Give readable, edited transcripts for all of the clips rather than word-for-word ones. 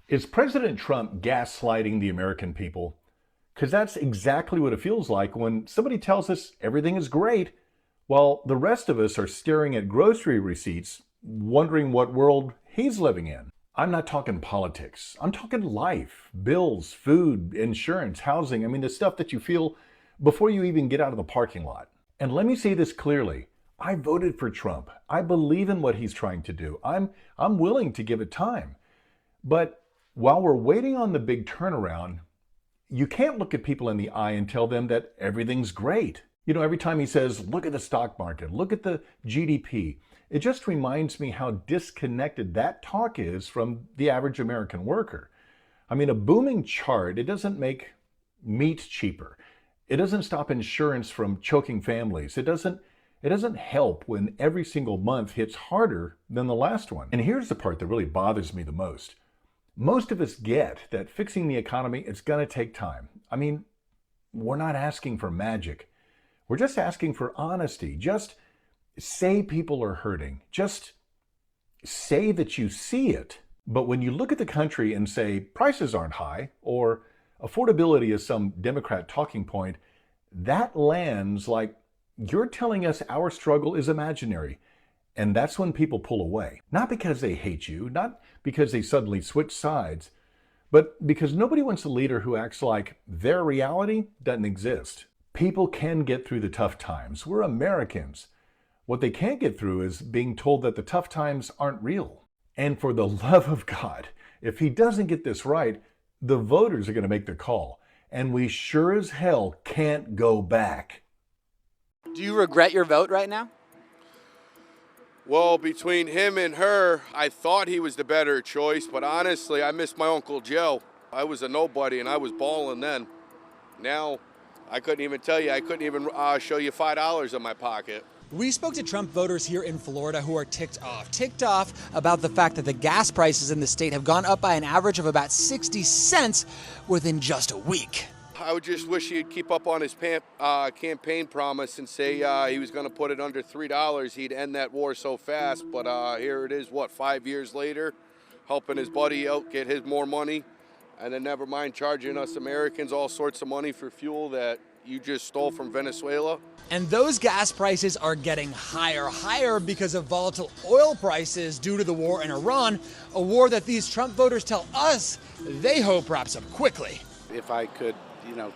Is President Trump gaslighting the American people? Because that's exactly what it feels like when somebody tells us everything is great, while the rest of us are staring at grocery receipts, wondering what world he's living in. I'm not talking politics. I'm talking life, bills, food, insurance, housing. I mean, the stuff that you feel before you even get out of the parking lot. And let me say this clearly. I voted for Trump. I believe in what he's trying to do. I'm willing to give it time. But while we're waiting on the big turnaround, you can't look at people in the eye and tell them that everything's great. You know, every time he says, look at the stock market, look at the GDP, it just reminds me how disconnected that talk is from the average American worker. I mean, a booming chart, it doesn't make meat cheaper. It doesn't stop insurance from choking families. It doesn't help when every single month hits harder than the last one. And here's the part that really bothers me the most. Most of us get that fixing the economy, it's going to take time. I mean, we're not asking for magic. We're just asking for honesty. Just say people are hurting. Just say that you see it. But when you look at the country and say prices aren't high or affordability is some Democrat talking point, that lands like you're telling us our struggle is imaginary. And that's when people pull away. Not because they hate you, not because they suddenly switch sides, but because nobody wants a leader who acts like their reality doesn't exist. People can get through the tough times. We're Americans. What they can't get through is being told that the tough times aren't real. And for the love of God, if he doesn't get this right, the voters are going to make the call. And we sure as hell can't go back. Do you regret your vote right now? Well, between him and her, I thought he was the better choice, but honestly, I miss my Uncle Joe. I was a nobody, and I was balling then. Now, I couldn't even tell you. I couldn't even show you $5 in my pocket. We spoke to Trump voters here in Florida who are ticked off about the fact that the gas prices in the state have gone up by an average of about 60 cents within just a week. I would just wish he'd keep up on his campaign promise and say he was going to put it under $3. He'd end that war so fast. But here it is, 5 years later, helping his buddy out get his more money. And then never mind charging us Americans all sorts of money for fuel that you just stole from Venezuela. And those gas prices are getting higher because of volatile oil prices due to the war in Iran, a war that these Trump voters tell us they hope wraps up quickly. If I could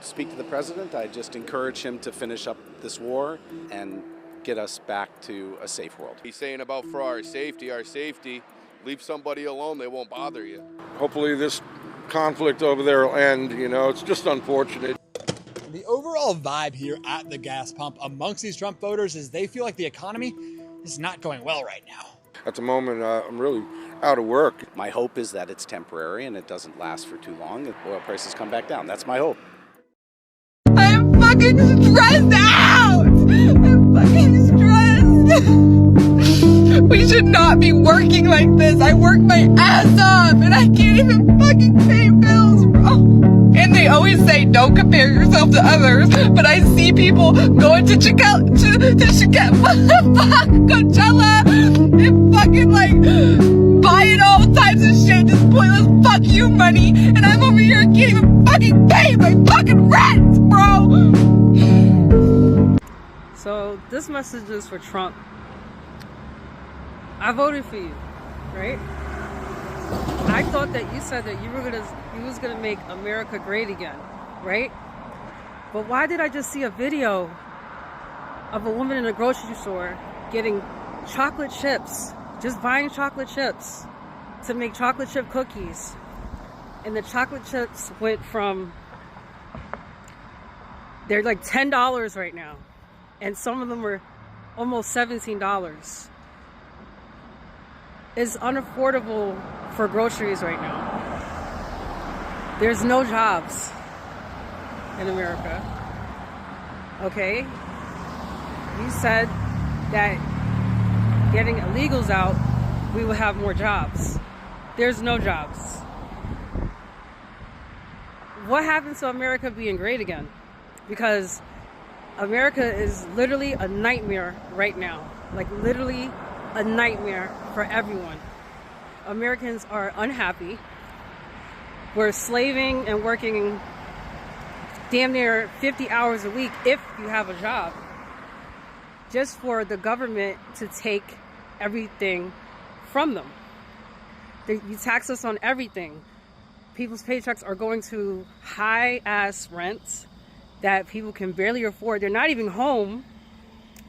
speak to the president, I just encourage him to finish up this war and get us back to a safe world. He's saying about for our safety, leave somebody alone, they won't bother you. Hopefully this conflict over there will end, it's just unfortunate. The overall vibe here at the gas pump amongst these Trump voters is they feel like the economy is not going well right now. At the moment, I'm really out of work. My hope is that it's temporary and it doesn't last for too long and oil prices come back down. That's my hope. I'm fucking stressed out! I'm fucking stressed! We should not be working like this. I work my ass off and I can't even fucking pay bills, bro. And they always say don't compare yourself to others, but I see people going to Coachella and fucking buying all types of shit, just pointless fuck you money, and I'm over here can't even fucking pay my fucking rent, bro. So this message is for Trump. I voted for you, right? I thought that you said that you was gonna make America great again, right? But why did I just see a video of a woman in a grocery store getting chocolate chips, just buying chocolate chips to make chocolate chip cookies, and the chocolate chips went from, they're like $10 right now, and some of them were almost $17. It's unaffordable for groceries right now. There's no jobs in America. Okay? You said that getting illegals out, we will have more jobs. There's no jobs. What happened to America being great again? Because America is literally a nightmare right now. Like literally a nightmare for everyone. Americans are unhappy. were slaving and working damn near 50 hours a week if you have a job, just for the government to take everything from them. You tax us on everything. People's paychecks are going to high-ass rents that people can barely afford. They're not even home.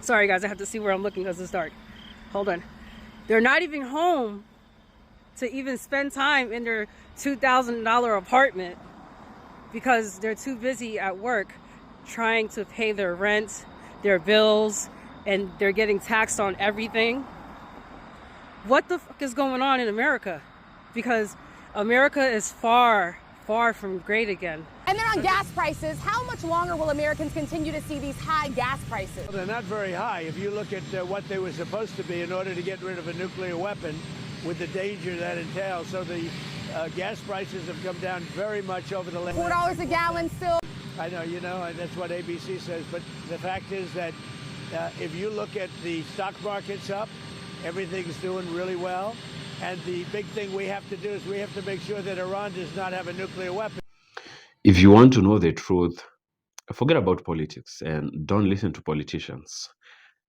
Sorry, guys, I have to see where I'm looking because it's dark. Hold on. They're not even home to even spend time in their $2,000 apartment because they're too busy at work trying to pay their rent, their bills, and they're getting taxed on everything. What the fuck is going on in America? Because America is far, far from great again. And then on gas prices, how much longer will Americans continue to see these high gas prices? Well, they're not very high. If you look at what they were supposed to be in order to get rid of a nuclear weapon with the danger that entails. So the gas prices have come down very much over the last... $4 a gallon still. I know, you know, and that's what ABC says. But the fact is that if you look at the stock market's up, everything's doing really well. And the big thing we have to do is we have to make sure that Iran does not have a nuclear weapon. If you want to know the truth, forget about politics and don't listen to politicians,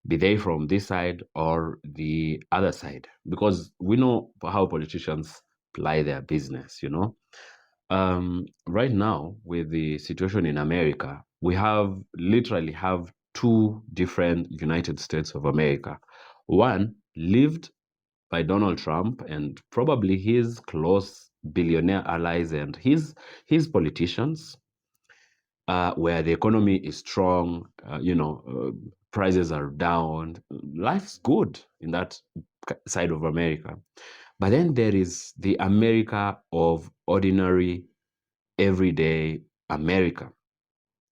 be they from this side or the other side, because we know how politicians ply their business, you know. Right now, with the situation in America, we literally have two different United States of America. One lived by Donald Trump and probably his close billionaire allies and his politicians, where the economy is strong, prices are down, life's good in that side of America. But then there is the America of ordinary, everyday America,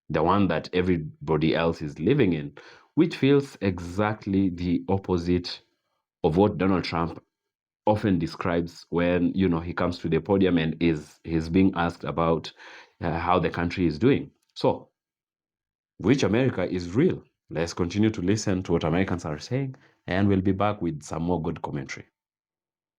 the one that everybody else is living in, which feels exactly the opposite of what Donald Trump often describes when he comes to the podium and he's being asked about how the country is doing. So, which America is real? Let's continue to listen to what Americans are saying, and we'll be back with some more good commentary.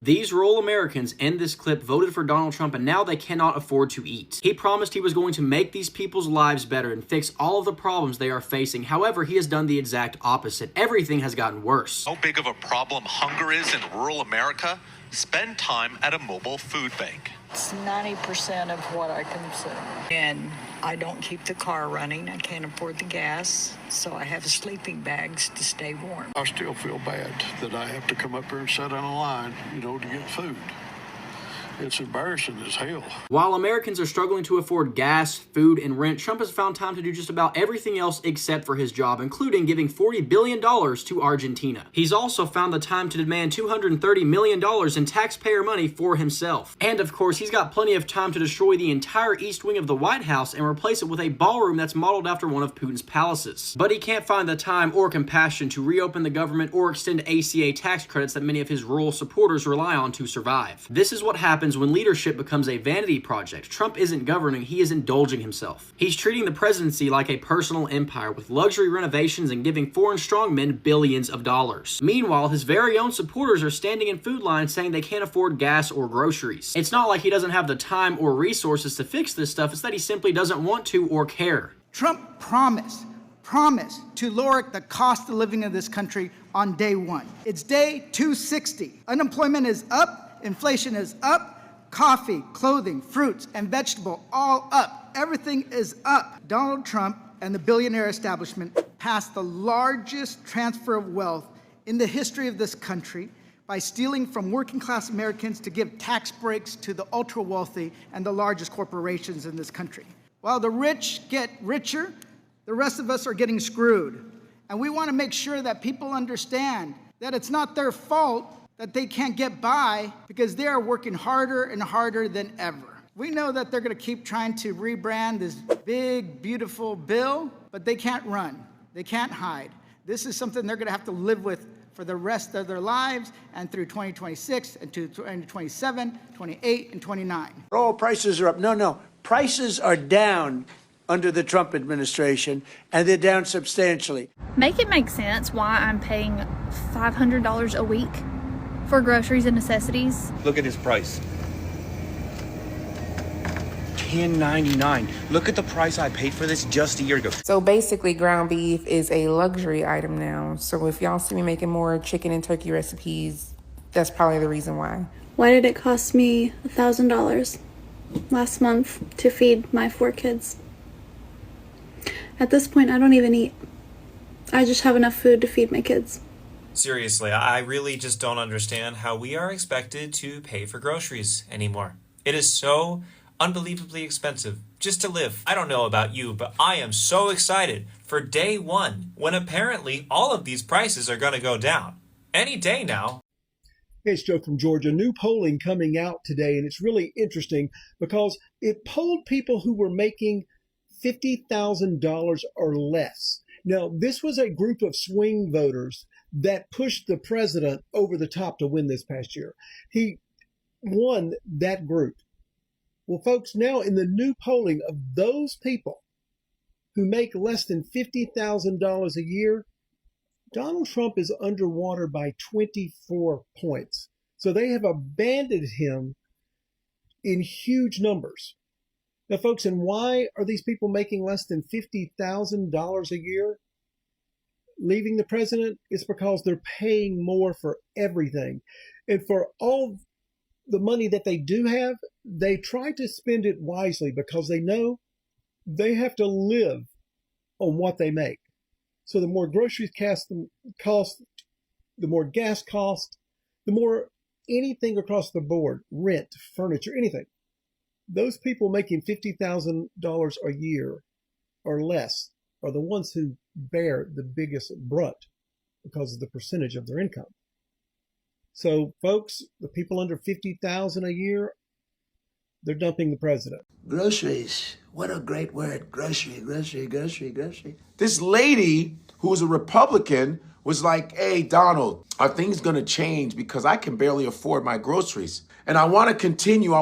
These rural Americans in this clip voted for Donald Trump, and now they cannot afford to eat. He promised he was going to make these people's lives better and fix all of the problems they are facing. However, he has done the exact opposite. Everything has gotten worse. How big of a problem hunger is in rural America? Spend time at a mobile food bank. It's 90% of what I consume. And I don't keep the car running. I can't afford the gas, so I have sleeping bags to stay warm. I still feel bad that I have to come up here and sit on a line, to get food. It's embarrassing as hell. While Americans are struggling to afford gas, food, and rent, Trump has found time to do just about everything else except for his job, including giving $40 billion to Argentina. He's also found the time to demand $230 million in taxpayer money for himself. And of course, he's got plenty of time to destroy the entire east wing of the White House and replace it with a ballroom that's modeled after one of Putin's palaces. But he can't find the time or compassion to reopen the government or extend ACA tax credits that many of his rural supporters rely on to survive. This is what happens when leadership becomes a vanity project. Trump isn't governing, he is indulging himself. He's treating the presidency like a personal empire with luxury renovations and giving foreign strongmen billions of dollars. Meanwhile, his very own supporters are standing in food lines saying they can't afford gas or groceries. It's not like he doesn't have the time or resources to fix this stuff, it's that he simply doesn't want to or care. Trump promised to lower the cost of living in this country on day one. It's day 260. Unemployment is up. Inflation is up, coffee, clothing, fruits, and vegetable all up. Everything is up. Donald Trump and the billionaire establishment passed the largest transfer of wealth in the history of this country by stealing from working class Americans to give tax breaks to the ultra wealthy and the largest corporations in this country. While the rich get richer, the rest of us are getting screwed. And we want to make sure that people understand that it's not their fault that they can't get by because they are working harder and harder than ever. We know that they're going to keep trying to rebrand this big, beautiful bill, but they can't run. They can't hide. This is something they're going to have to live with for the rest of their lives and through 2026 and to 2027, 28, and 29. Oh, prices are up. No. Prices are down under the Trump administration, and they're down substantially. Make it make sense why I'm paying $500 a week for groceries and necessities. Look at his price. $10.99. Look at the price I paid for this just a year ago. So basically, ground beef is a luxury item now. So if y'all see me making more chicken and turkey recipes, that's probably the reason why. Why did it cost me $1,000 last month to feed my 4 kids? At this point, I don't even eat. I just have enough food to feed my kids. Seriously, I really just don't understand how we are expected to pay for groceries anymore. It is so unbelievably expensive just to live. I don't know about you, but I am so excited for day one when apparently all of these prices are going to go down. Any day now. Hey, it's Joe from Georgia. New polling coming out today, and it's really interesting because it polled people who were making $50,000 or less. Now, this was a group of swing voters that pushed the president over the top to win this past year. He won that group. Well, folks, now in the new polling of those people who make less than $50,000 a year, Donald Trump is underwater by 24 points. So they have abandoned him in huge numbers. Now, folks, and why are these people making less than $50,000 a year leaving the president? It's because they're paying more for everything. And for all the money that they do have, they try to spend it wisely because they know they have to live on what they make. So the more groceries cost, the more gas cost, the more anything across the board, rent, furniture, anything. Those people making $50,000 a year or less are the ones who bear the biggest brunt because of the percentage of their income. So, folks, the people under $50,000 a year, they're dumping the president. Groceries. What a great word. Grocery, grocery, grocery, grocery. This lady who was a Republican was like, hey, Donald, are things going to change because I can barely afford my groceries? And I want to continue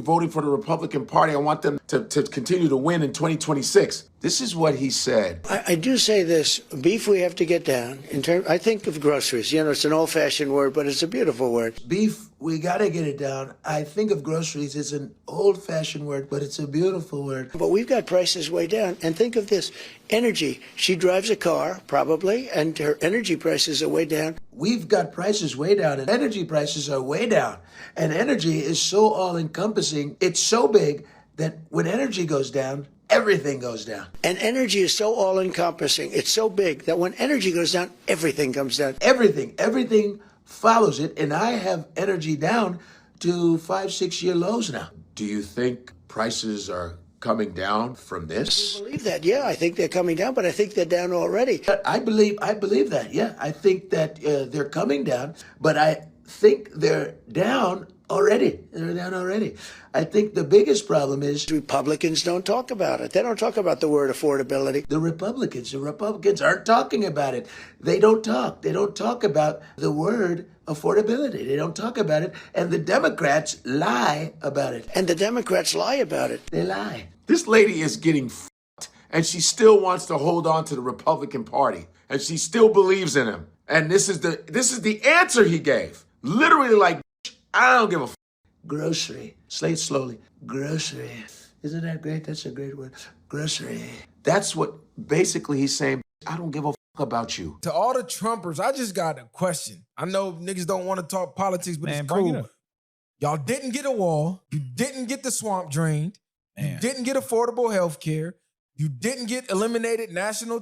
voting for the Republican Party. I want them to continue to win in 2026. This is what he said. I do say this, beef we have to get down. I think of groceries. You know, it's an old-fashioned word, but it's a beautiful word. Beef, we got to get it down. I think of groceries as an old-fashioned word, but it's a beautiful word. But we've got prices way down. And think of this, energy. She drives a car, probably, and her energy prices are way down. We've got prices way down, and energy prices are way down. And energy is so all-encompassing, it's so big that when energy goes down, everything goes down. And energy is so all-encompassing, it's so big that when energy goes down, everything comes down. Everything follows it, and I have energy down to 5-6 year lows now. Do you think prices are coming down from this? I believe that, yeah. I think they're coming down, but I think they're down already. I believe that, yeah. I think that they're coming down, but I think they're down already. They're down already. I think the biggest problem is Republicans don't talk about it. They don't talk about the word affordability. The Republicans aren't talking about it. They don't talk. They don't talk about the word affordability. They don't talk about it. And the Democrats lie about it. And the Democrats lie about it. They lie. This lady is getting f***ed, and she still wants to hold on to the Republican Party. And she still believes in him. And this is the answer he gave. Literally like, I don't give a f***. Grocery. Say it slowly. Grocery. Isn't that great? That's a great word. Grocery. That's what basically he's saying. I don't give a f*** about you. To all the Trumpers, I just got a question. I know niggas don't want to talk politics, but it's cool. Y'all didn't get a wall. You didn't get the swamp drained. You didn't get affordable health care. You didn't get eliminated national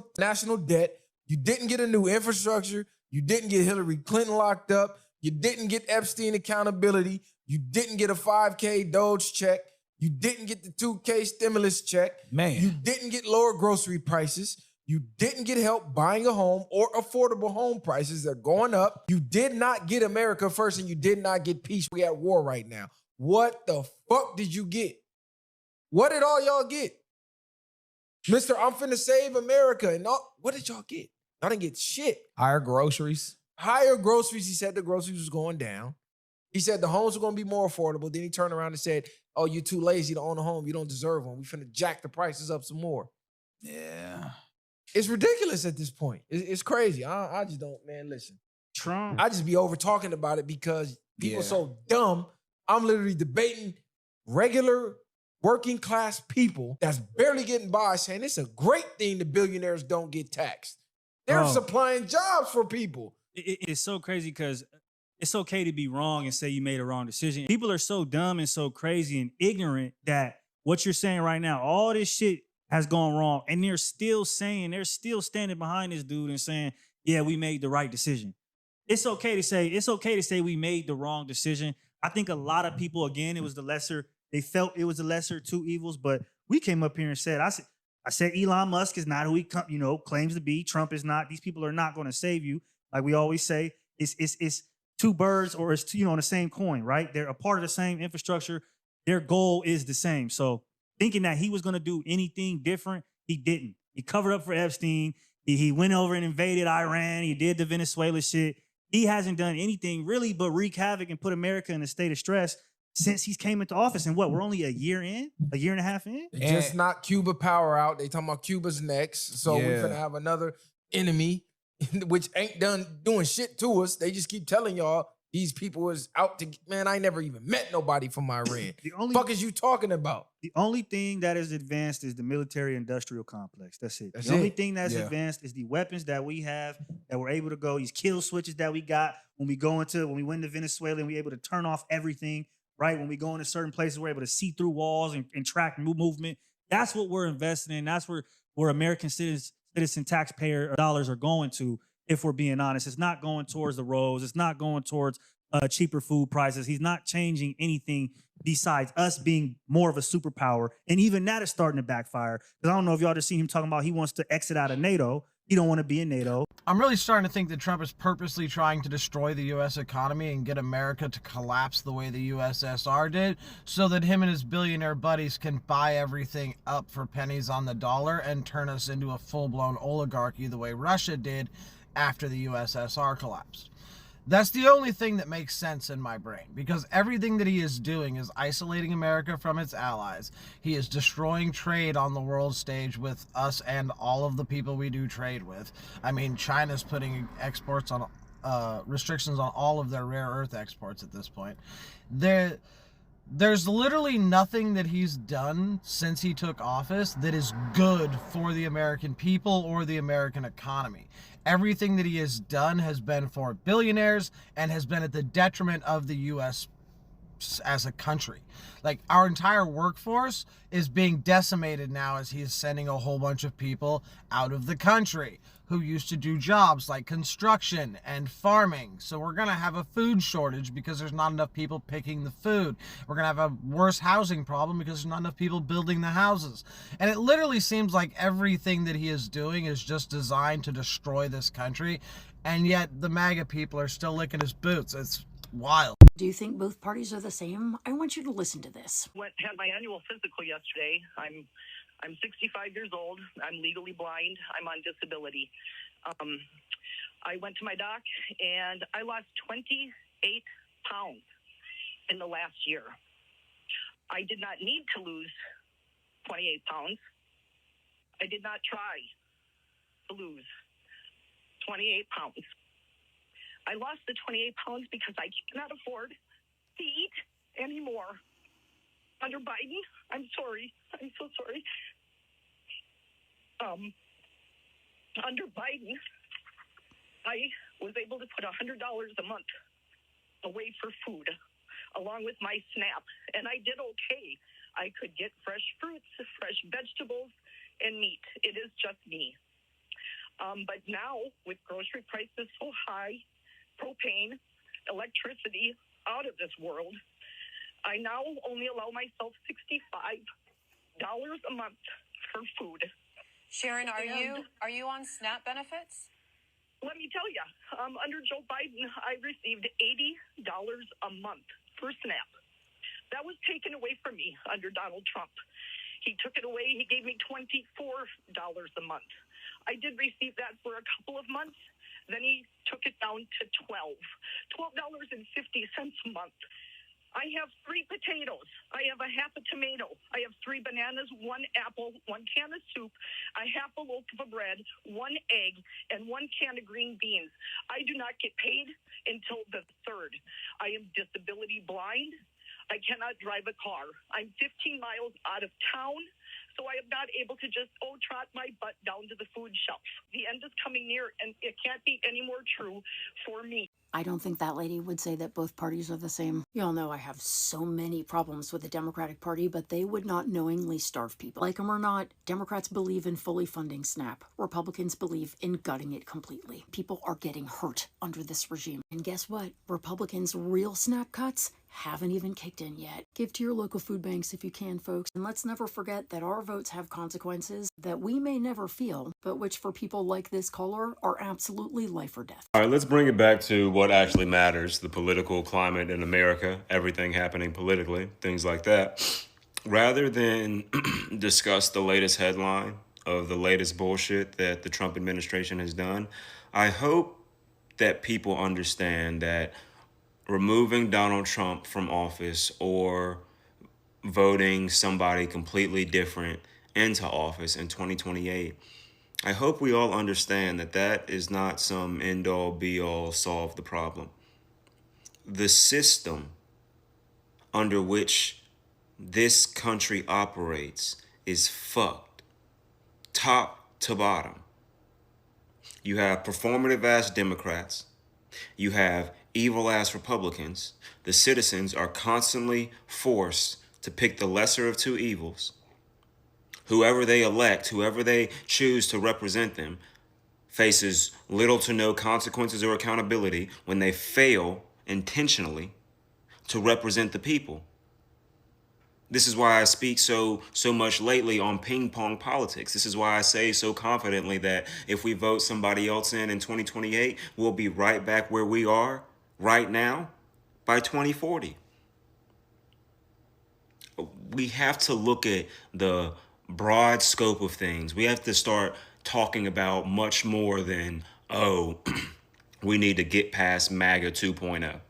debt. You didn't get a new infrastructure. You didn't get Hillary Clinton locked up. You didn't get Epstein accountability. You didn't get a 5K Doge check. You didn't get the 2K stimulus check. You didn't get lower grocery prices. You didn't get help buying a home or affordable home prices. They're going up. You did not get America first, and you did not get peace. We at war right now. What the fuck did you get? What did all y'all get? Mr. I'm finna save America. And all, what did y'all get? Y'all didn't get shit. Higher groceries. Higher groceries. He said the groceries was going down. He said the homes were going to be more affordable. Then he turned around and said, oh, you're too lazy to own a home. You don't deserve one. We finna jack the prices up some more. Yeah. It's ridiculous at this point. It's crazy. I just don't, man, listen. Trump. I just be over talking about it because people are so dumb. I'm literally debating regular working class people that's barely getting by saying it's a great thing the billionaires don't get taxed. They're supplying jobs for people. It's so crazy because it's okay to be wrong and say you made a wrong decision. People are so dumb and so crazy and ignorant that what you're saying right now, all this shit has gone wrong, and they're still standing behind this dude and saying, yeah, we made the right decision. It's okay to say we made the wrong decision. I think a lot of people, again, they felt it was the lesser of two evils, but we came up here and said, I said Elon Musk is not who he claims to be. Trump is not. These people are not going to save you. Like we always say, it's two birds, or it's on the same coin, right? They're a part of the same infrastructure. Their goal is the same. So thinking that he was going to do anything different, he didn't. He covered up for Epstein. He went over and invaded Iran. He did the Venezuela shit. He hasn't done anything really but wreak havoc and put America in a state of stress since he's came into office. And we're only a year and a half in? They just knocked Cuba power out. They talking about Cuba's next. So we're going to have another enemy, which ain't doing shit to us. They just keep telling y'all these people is out to, man, I never even met nobody from Iran. The fuck is you talking about? The only thing that is advanced is the military-industrial complex. That's it. The only thing that's advanced is the weapons that we have, that we're able to go, these kill switches that we got when we went to Venezuela and we're able to turn off everything, right? When we go into certain places, we're able to see through walls and track movement. That's what we're investing in. That's where American citizen taxpayer dollars are going to. If we're being honest, it's not going towards the roads. It's not going towards cheaper food prices. He's not changing anything besides us being more of a superpower. And even that is starting to backfire. Because I don't know if y'all just seen him talking about he wants to exit out of NATO. He don't want to be in NATO. I'm really starting to think that Trump is purposely trying to destroy the U.S. economy and get America to collapse the way the USSR did, so that him and his billionaire buddies can buy everything up for pennies on the dollar and turn us into a full-blown oligarchy the way Russia did after the USSR collapsed. That's the only thing that makes sense in my brain, because everything that he is doing is isolating America from its allies. He is destroying trade on the world stage with us and all of the people we do trade with. I mean, China's putting exports on restrictions on all of their rare earth exports at this point. There's literally nothing that he's done since he took office that is good for the American people or the American economy. Everything that he has done has been for billionaires and has been at the detriment of the U.S. as a country. Like, our entire workforce is being decimated now as he is sending a whole bunch of people out of the country who used to do jobs like construction and farming. So we're going to have a food shortage because there's not enough people picking the food. We're going to have a worse housing problem because there's not enough people building the houses. And it literally seems like everything that he is doing is just designed to destroy this country. And yet the MAGA people are still licking his boots. It's wild. Do you think both parties are the same? I want you to listen to this. Had my annual physical yesterday. I'm 65 years old. I'm legally blind. I'm on disability. I went to my doc and I lost 28 pounds in the last year. I did not need to lose 28 pounds. I did not try to lose 28 pounds. I lost the 28 pounds because I cannot afford to eat anymore. Under Biden, I'm sorry. I'm so sorry. Under Biden, I was able to put $100 a month away for food, along with my SNAP, and I did okay. I could get fresh fruits, fresh vegetables, and meat. It is just me. But now, with grocery prices so high, propane, electricity out of this world, I now only allow myself $65 a month for food. Sharon, are you on SNAP benefits? Let me tell you, under Joe Biden, I received $80 a month for SNAP. That was taken away from me under Donald Trump. He took it away. He gave me $24 a month. I did receive that for a couple of months. Then he took it down to $12.50 a month. I have 3 potatoes. I have a half a tomato. I have 3 bananas, 1 apple, 1 can of soup, a half a loaf of bread, 1 egg, and 1 can of green beans. I do not get paid until the 3rd. I am disability blind. I cannot drive a car. I'm 15 miles out of town, so I am not able to just, trot my butt down to the food shelf. The end is coming near, and it can't be any more true for me. I don't think that lady would say that both parties are the same. Y'all know I have so many problems with the Democratic Party, but they would not knowingly starve people. Like them or not, Democrats believe in fully funding SNAP. Republicans believe in gutting it completely. People are getting hurt under this regime. And guess what? Republicans' real SNAP cuts haven't even kicked in yet. Give to your local food banks if you can, folks. And let's never forget that our votes have consequences that we may never feel, but which for people like this caller are absolutely life or death. All right, let's bring it back to what actually matters, the political climate in America, everything happening politically, things like that. Rather than discuss the latest headline of the latest bullshit that the Trump administration has done, I hope that people understand that removing Donald Trump from office or voting somebody completely different into office in 2028, I hope we all understand that that is not some end-all, be-all, solve the problem. The system under which this country operates is fucked, top to bottom. You have performative-ass Democrats. You have evil-ass Republicans. The citizens are constantly forced to pick the lesser of two evils. Whoever they elect, whoever they choose to represent them, faces little to no consequences or accountability when they fail intentionally to represent the people. This is why I speak so much lately on ping pong politics. This is why I say so confidently that if we vote somebody else in 2028, we'll be right back where we are right now by 2040. We have to look at the broad scope of things. We have to start talking about much more than, we need to get past MAGA 2.0.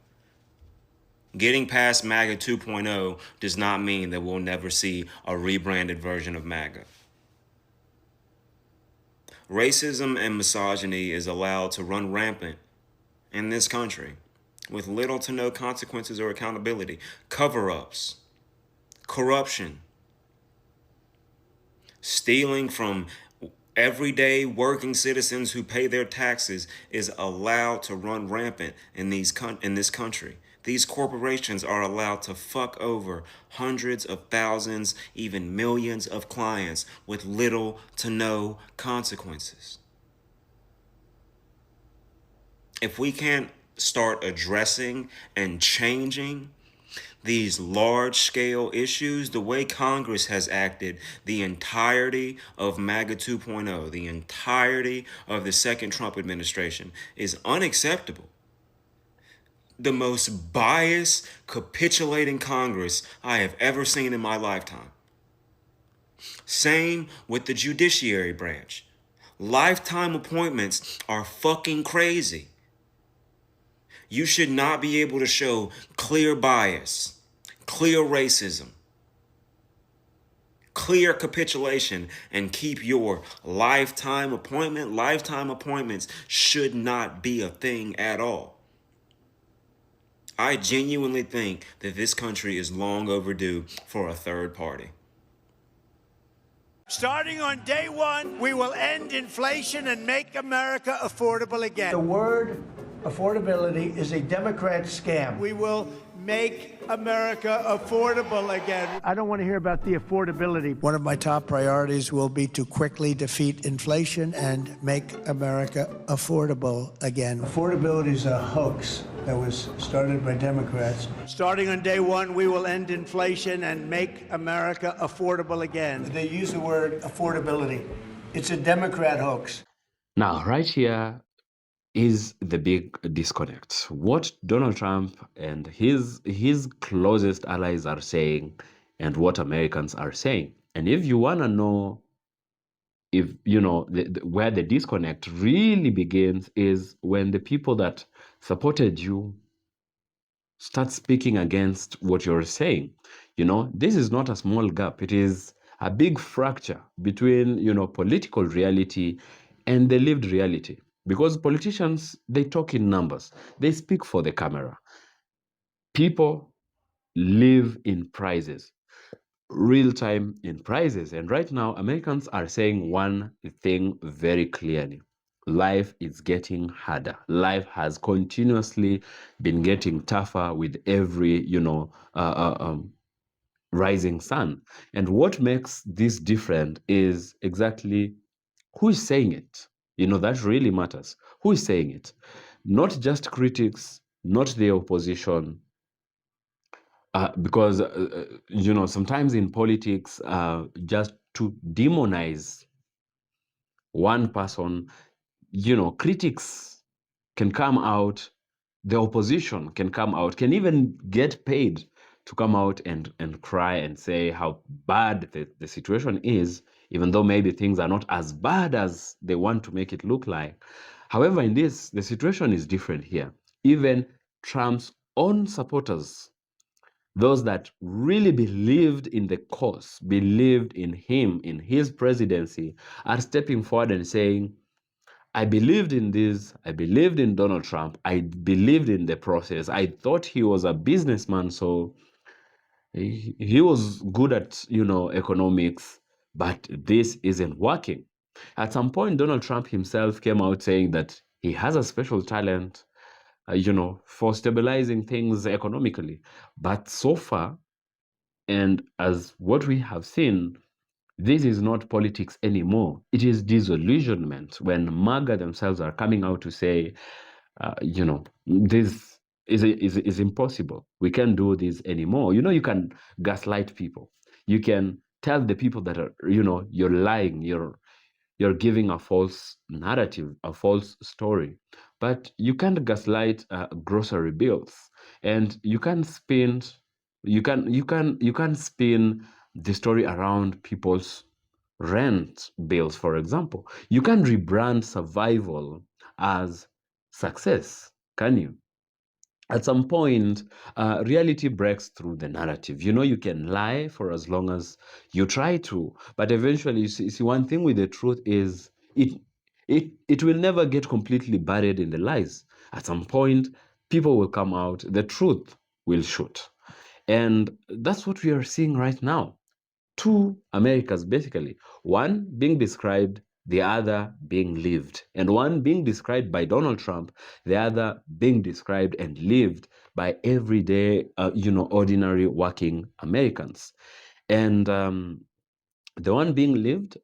Getting past MAGA 2.0 does not mean that we'll never see a rebranded version of MAGA. Racism and misogyny is allowed to run rampant in this country with little to no consequences or accountability. Cover-ups, corruption, stealing from everyday working citizens who pay their taxes is allowed to run rampant in this country. These corporations are allowed to fuck over hundreds of thousands, even millions of clients with little to no consequences. If we can't start addressing and changing these large-scale issues, the way Congress has acted the entirety of MAGA 2.0, the entirety of the second Trump administration, is unacceptable. The most biased, capitulating Congress I have ever seen in my lifetime. Same with the judiciary branch. Lifetime appointments are fucking crazy. You should not be able to show clear bias, clear racism, clear capitulation, and keep your lifetime appointment. Lifetime appointments should not be a thing at all. I genuinely think that this country is long overdue for a third party. Starting on day one, we will end inflation and make America affordable again. The word affordability is a Democrat scam. We will make America affordable again. I don't want to hear about the affordability. One of my top priorities will be to quickly defeat inflation and make America affordable again. Affordability is a hoax that was started by Democrats. Starting on day one, we will end inflation and make America affordable again. They use the word affordability. It's a Democrat hoax. Now, right here is the big disconnect. What Donald Trump and his closest allies are saying and what Americans are saying. And if you want to know if you know where the disconnect really begins is when the people that supported you start speaking against what you're saying. This is not a small gap. It is a big fracture between, political reality and the lived reality. Because politicians, they talk in numbers. They speak for the camera. People live in prices, real time in prices. And right now, Americans are saying one thing very clearly: life is getting harder. Life has continuously been getting tougher with every, rising sun. And what makes this different is exactly who is saying it. That really matters. Who is saying it? Not just critics, not the opposition, because sometimes in politics, just to demonize one person, critics can come out, the opposition can come out, can even get paid to come out and cry and say how bad the situation is, even though maybe things are not as bad as they want to make it look like. However, in this, the situation is different here. Even Trump's own supporters, those that really believed in the cause, believed in him, in his presidency, are stepping forward and saying, I believed in this. I believed in Donald Trump. I believed in the process. I thought he was a businessman, so he was good at, economics, but this isn't working. At some point, Donald Trump himself came out saying that he has a special talent, for stabilizing things economically. But so far, and as what we have seen, this is not politics anymore. It is disillusionment when MAGA themselves are coming out to say, this is impossible. We can't do this anymore. You can gaslight people. You can tell the people that are, you're lying, you're giving a false narrative, a false story. But you can't gaslight grocery bills, and you can spin the story around people's rent bills, for example. You can rebrand survival as success, can you? At some point, reality breaks through the narrative. You can lie for as long as you try to, but eventually, you see, one thing with the truth is it will never get completely buried in the lies. At some point, people will come out, the truth will shoot. And that's what we are seeing right now. Two Americas, basically. One being described, the other being lived. And one being described by Donald Trump, the other being described and lived by everyday, ordinary working Americans. And the one being lived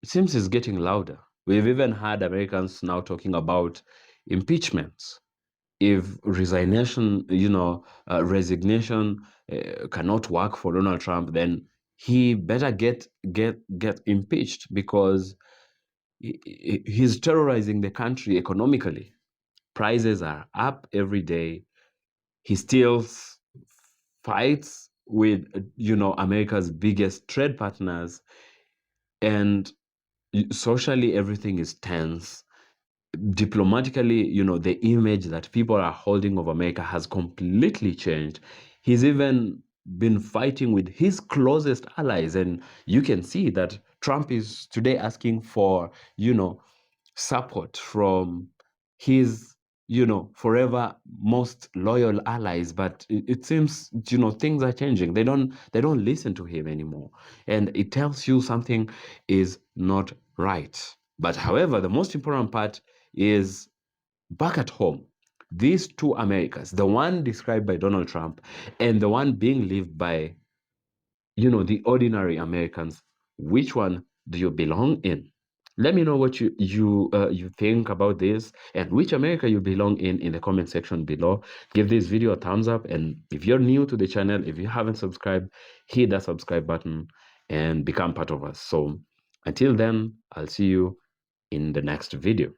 seems is getting louder. We've even had Americans now talking about impeachments. If resignation, resignation cannot work for Donald Trump, then he better get impeached, because he's terrorizing the country economically. Prices are up every day. He still fights with, America's biggest trade partners, and socially everything is tense. Diplomatically, the image that people are holding of America has completely changed. He's even been fighting with his closest allies, and you can see that Trump is today asking for, support from his, forever most loyal allies. But it seems, things are changing. They don't listen to him anymore, and it tells you something is not right. But however, the most important part is back at home. These two Americas, the one described by Donald Trump and the one being lived by, the ordinary Americans, which one do you belong in? Let me know what you think about this, and which America you belong in the comment section below. Give this video a thumbs up, and if you're new to the channel, if you haven't subscribed, hit that subscribe button and become part of us. So until then, I'll see you in the next video.